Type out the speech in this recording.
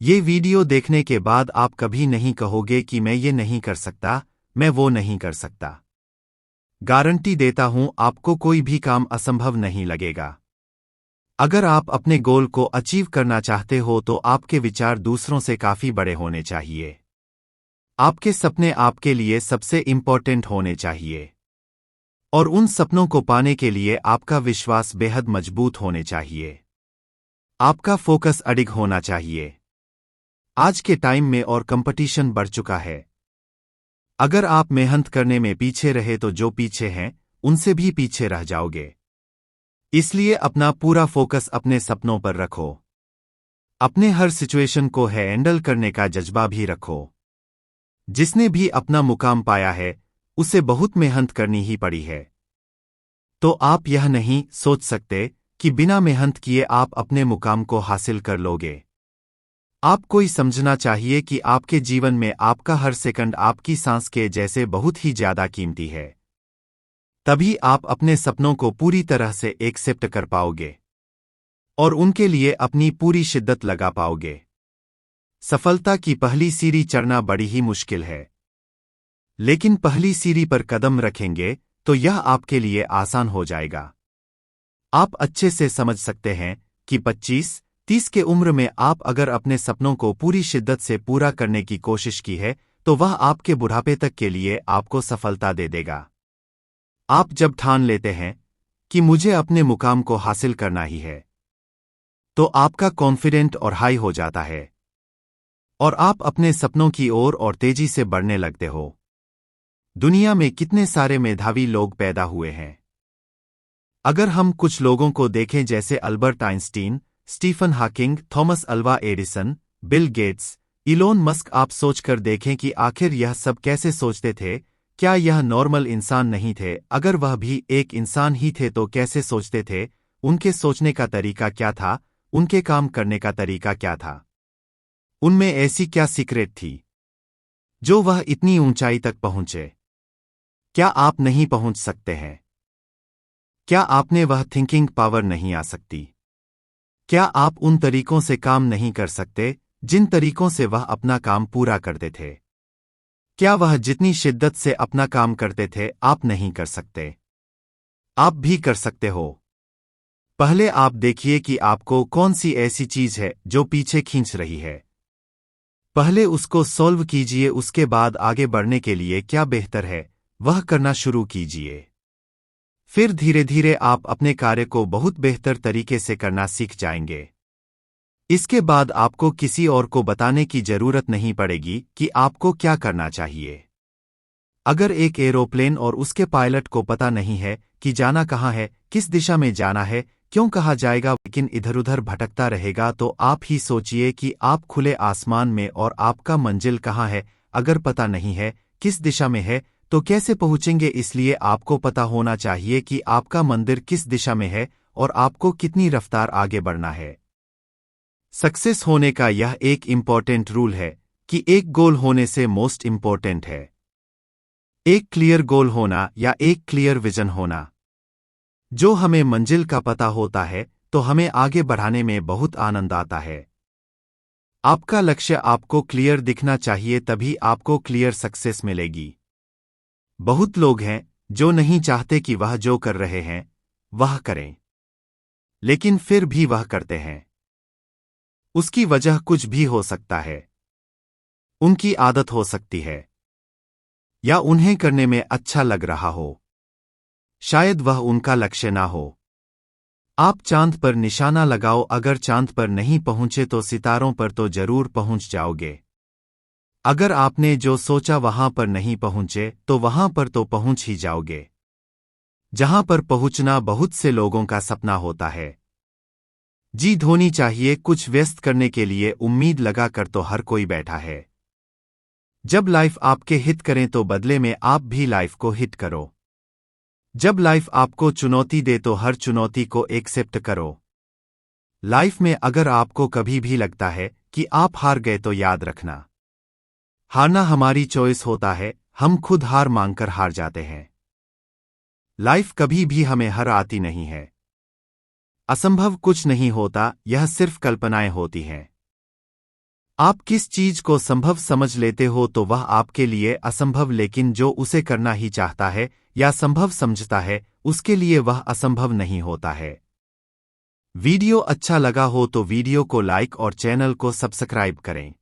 ये वीडियो देखने के बाद आप कभी नहीं कहोगे कि मैं ये नहीं कर सकता, मैं वो नहीं कर सकता। गारंटी देता हूं आपको कोई भी काम असंभव नहीं लगेगा। अगर आप अपने गोल को अचीव करना चाहते हो तो आपके विचार दूसरों से काफी बड़े होने चाहिए। आपके सपने आपके लिए सबसे इंपॉर्टेंट होने चाहिए। और उन सपनों को पाने के लिए आपका विश्वास बेहद मजबूत होने चाहिए। आपका फोकस अडिग होना चाहिए। आज के टाइम में और कंपटीशन बढ़ चुका है। अगर आप मेहनत करने में पीछे रहे तो जो पीछे हैं उनसे भी पीछे रह जाओगे। इसलिए अपना पूरा फोकस अपने सपनों पर रखो। अपने हर सिचुएशन को हैंडल करने का जज्बा भी रखो। जिसने भी अपना मुकाम पाया है उसे बहुत मेहनत करनी ही पड़ी है। तो आप यह नहीं सोच सकते कि बिना मेहनत किए आप अपने मुकाम को हासिल कर लोगे। आपको ही समझना चाहिए कि आपके जीवन में आपका हर सेकंड आपकी सांस के जैसे बहुत ही ज्यादा कीमती है। तभी आप अपने सपनों को पूरी तरह से एक्सेप्ट कर पाओगे और उनके लिए अपनी पूरी शिद्दत लगा पाओगे। सफलता की पहली सीढ़ी चढ़ना बड़ी ही मुश्किल है, लेकिन पहली सीढ़ी पर कदम रखेंगे तो यह आपके लिए आसान हो जाएगा। आप अच्छे से समझ सकते हैं कि 25-30 के उम्र में आप अगर अपने सपनों को पूरी शिद्दत से पूरा करने की कोशिश की है तो वह आपके बुढ़ापे तक के लिए आपको सफलता दे देगा। आप जब ठान लेते हैं कि मुझे अपने मुकाम को हासिल करना ही है, तो आपका कॉन्फिडेंट और हाई हो जाता है और आप अपने सपनों की ओर और तेजी से बढ़ने लगते हो। दुनिया में कितने सारे मेधावी लोग पैदा हुए हैं। अगर हम कुछ लोगों को देखें जैसे Albert Einstein, Stephen Hawking, Thomas Alva Edison, Bill Gates, Elon Musk, आप सोचकर देखें कि आखिर यह सब कैसे सोचते थे। क्या यह नॉर्मल इंसान नहीं थे? अगर वह भी एक इंसान ही थे तो कैसे सोचते थे? उनके सोचने का तरीका क्या था? उनके काम करने का तरीका क्या था? उनमें ऐसी क्या सीक्रेट थी जो वह इतनी ऊंचाई तक पहुंचे? क्या आप नहीं पहुंच सकते हैं? क्या आपने वह थिंकिंग पावर नहीं आ सकती? क्या आप उन तरीकों से काम नहीं कर सकते जिन तरीकों से वह अपना काम पूरा करते थे? क्या वह जितनी शिद्दत से अपना काम करते थे आप नहीं कर सकते? आप भी कर सकते हो। पहले आप देखिए कि आपको कौन सी ऐसी चीज है जो पीछे खींच रही है। पहले उसको सॉल्व कीजिए, उसके बाद आगे बढ़ने के लिए क्या बेहतर है वह करना शुरू कीजिए। फिर धीरे धीरे आप अपने कार्य को बहुत बेहतर तरीके से करना सीख जाएंगे। इसके बाद आपको किसी और को बताने की जरूरत नहीं पड़ेगी कि आपको क्या करना चाहिए। अगर एक एरोप्लेन और उसके पायलट को पता नहीं है कि जाना कहाँ है, किस दिशा में जाना है, क्यों कहा जाएगा, लेकिन इधर उधर भटकता रहेगा, तो आप ही सोचिए कि आप खुले आसमान में और आपका मंजिल कहाँ है। अगर पता नहीं है किस दिशा में है तो कैसे पहुंचेंगे? इसलिए आपको पता होना चाहिए कि आपका मंदिर किस दिशा में है और आपको कितनी रफ्तार आगे बढ़ना है। सक्सेस होने का यह एक इंपॉर्टेंट रूल है कि एक गोल होने से मोस्ट इंपॉर्टेंट है एक क्लियर गोल होना या एक क्लियर विजन होना। जो हमें मंजिल का पता होता है तो हमें आगे बढ़ाने में बहुत आनंद आता है। आपका लक्ष्य आपको क्लियर दिखना चाहिए, तभी आपको क्लियर सक्सेस मिलेगी। बहुत लोग हैं जो नहीं चाहते कि वह जो कर रहे हैं वह करें, लेकिन फिर भी वह करते हैं। उसकी वजह कुछ भी हो सकता है। उनकी आदत हो सकती है या उन्हें करने में अच्छा लग रहा हो। शायद वह उनका लक्ष्य ना हो। आप चांद पर निशाना लगाओ, अगर चांद पर नहीं पहुंचे तो सितारों पर तो जरूर पहुंच जाओगे। अगर आपने जो सोचा वहां पर नहीं पहुंचे तो वहां पर तो पहुंच ही जाओगे। जहां पर पहुंचना बहुत से लोगों का सपना होता है। जी धोनी चाहिए कुछ व्यस्त करने के लिए, उम्मीद लगाकर तो हर कोई बैठा है। जब लाइफ आपके हिट करें तो बदले में आप भी लाइफ को हिट करो। जब लाइफ आपको चुनौती दे तो हर चुनौती को एक्सेप्ट करो। लाइफ में अगर आपको कभी भी लगता है कि आप हार गए तो याद रखना, हारना हमारी चॉइस होता है, हम खुद हार मांगकर हार जाते हैं। लाइफ कभी भी हमें हर आती नहीं है। असंभव कुछ नहीं होता, यह सिर्फ कल्पनाएं होती हैं। आप किस चीज को संभव समझ लेते हो तो वह आपके लिए असंभव, लेकिन जो उसे करना ही चाहता है या संभव समझता है उसके लिए वह असंभव नहीं होता है। वीडियो अच्छा लगा हो तो वीडियो को लाइक और चैनल को सब्सक्राइब करें।